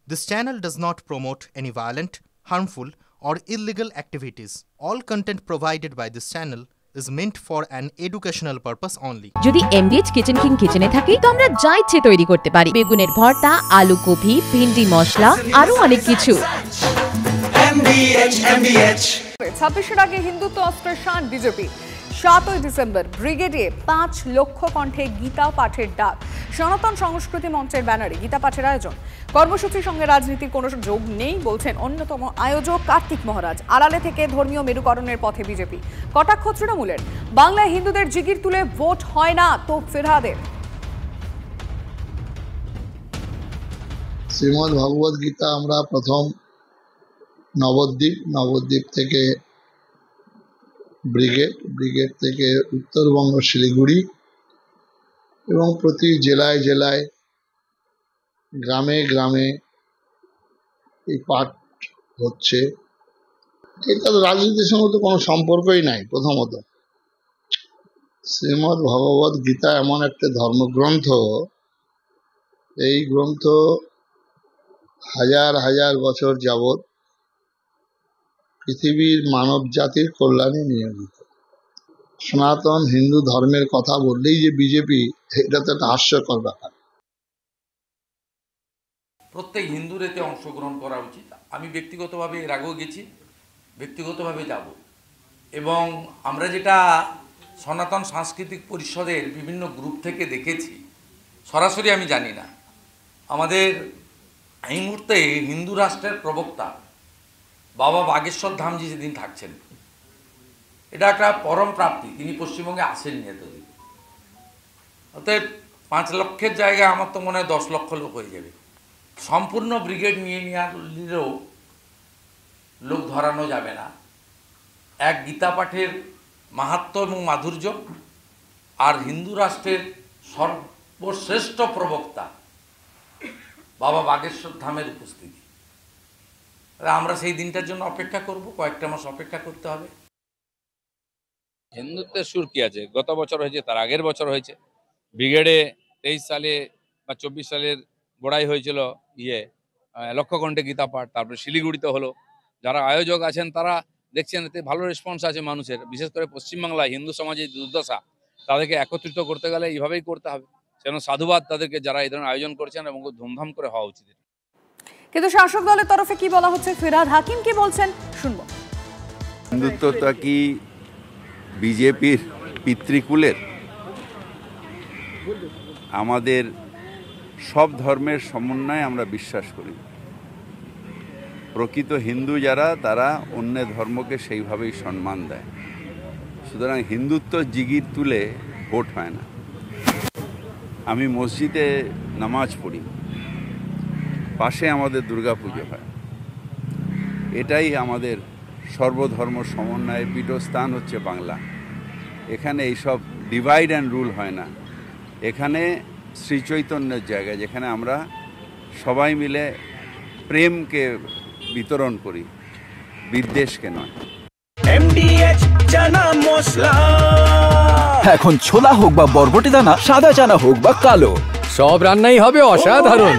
This channel does not promote any violent, harmful, or illegal activities. All content provided by this channel is meant for an educational purpose only. যদি MDH kitchen king কিচেনে থাকি তো আমরা যা ইচ্ছে তৈরি করতে পারি। বেগুনের ভর্তা, আলু কপি, ভিন্ডি মশলা, আরো অনেক কিছু। MDH 26-এর আগে হিন্দুত্ব অস্ত্রের শান বিজেপি। 7 ডিসেম্বর ব্রিগেডে 5 লক্ষ কণ্ঠে গীতা পাঠের ডাক। সনাতন সংস্কৃতি মঞ্চের ব্যানারে গীতা পাঠের আয়োজন। কর্মসূচির সঙ্গে রাজনীতির কোনো যোগ নেই বলছেন অন্যতম আয়োজক কার্তিক মহারাজ। আড়ালে থেকে ধর্মীয় মেরুকরণের পথে বিজেপি। কটাক্ষ তৃণমূলের। বাংলায় হিন্দুদের জিগির তুলে ভোট হয় না তো ফেরহাদের। শ্রীমদ ভগবত গীতা আমরা প্রথম নবদ্বীপ থেকে ব্রিগেড থেকে উত্তরবঙ্গ শিলিগুড়ি এবং প্রতি জেলায় গ্রামে এই পাঠ হচ্ছে। এটা রাজনীতির সঙ্গে তো কোনো সম্পর্কই নাই। প্রথমত শ্রীমদ ভগবত গীতা এমন একটা ধর্মগ্রন্থ, এই গ্রন্থ হাজার বছর যাবৎ পৃথিবীর মানব জাতির কল্যাণে নিয়োজিত। সনাতন হিন্দু ধর্মের কথা বললেই যে বিজেপি, এটা তো একটা হাস্যকর ব্যাপার। প্রত্যেক হিন্দুর এতে অংশগ্রহণ করা উচিত। আমি ব্যক্তিগতভাবে এর আগেও গেছি, ব্যক্তিগতভাবে যাব। এবং আমরা যেটা সনাতন সাংস্কৃতিক পরিষদের বিভিন্ন গ্রুপ থেকে দেখেছি, সরাসরি আমি জানি না, আমাদের এই মুহূর্তে হিন্দু রাষ্ট্রের প্রবক্তা বাবা বাগেশ্বর ধামজি যেদিন থাকছেন, এটা একটা পরম প্রাপ্তি। তিনি পশ্চিমবঙ্গে আসেননি এতদিন। অতএব 5 লক্ষের জায়গায় আমার তো মনে হয় 10 লক্ষ লোক হয়ে যাবে। সম্পূর্ণ ব্রিগেড নিয়ে নিলেও লোক ধরানো যাবে না। এক গীতা পাঠের মাহাত্ম্য এবং মাধুর্য, আর হিন্দু রাষ্ট্রের সর্বশ্রেষ্ঠ প্রবক্তা বাবা বাগেশ্বর ধামের উপস্থিতি। আমরা সেই দিনটার জন্য অপেক্ষা করব, কয়েকটা মাস অপেক্ষা করতে হবে। হিন্দুত্বের সুর কি আছে? গত বছর হয়েছে, তার আগের বছর হয়েছে। ব্রিগেডে 23 সালে বা 24 সালের গোড়াই হয়েছিল লক্ষকণ্ঠে গীতা পাঠ। তারপরে শিলিগুড়িতে হলো। যারা আয়োজক আছেন তারা দেখছেন এতে ভালো রেসপন্স আছে মানুষের। বিশেষ করে পশ্চিমবাংলায় হিন্দু সমাজের দুর্দশা, তাদেরকে একত্রিত করতে গেলে এইভাবেই করতে হবে। সেজন্য সাধুবাদ তাদেরকে, যারা এই ধরনের আয়োজন করছেন, এবং ধুমধাম করে হওয়া উচিত। কিন্তু শাসক দলের তরফে কি বলা হচ্ছে, ফিরহাদ হাকিম কি বলছেন শুনবো। হিন্দুত্বটা কি বিজেপির পিতৃকুলের? আমাদের সব ধর্মের সমন্বয়ে আমরা বিশ্বাস করি। প্রকৃত হিন্দু যারা, তারা অন্য ধর্মকে সেইভাবেই সম্মান দেয়। সুতরাং হিন্দুত্ব জিগির তুলে ভোট হয় না। আমি মসজিদে নামাজ পড়ি, পাশে আমাদের দুর্গাপুজো হয়। এটাই আমাদের সর্বধর্ম সমন্বয়ের পীঠস্থান হচ্ছে বাংলা। এখানে এইসব ডিভাইড অ্যান্ড রুল হয় না। এখানে শ্রীচৈতন্যের জায়গা, যেখানে আমরা সবাই মিলে প্রেমকে বিতরণ করি, বিদ্বেষকে নয়। MDH চানা মশলা। এখন ছোলা হোক বা বরবটি দানা, সাদা চানা হোক বা কালো, সব রান্নাই হবে অসাধারণ।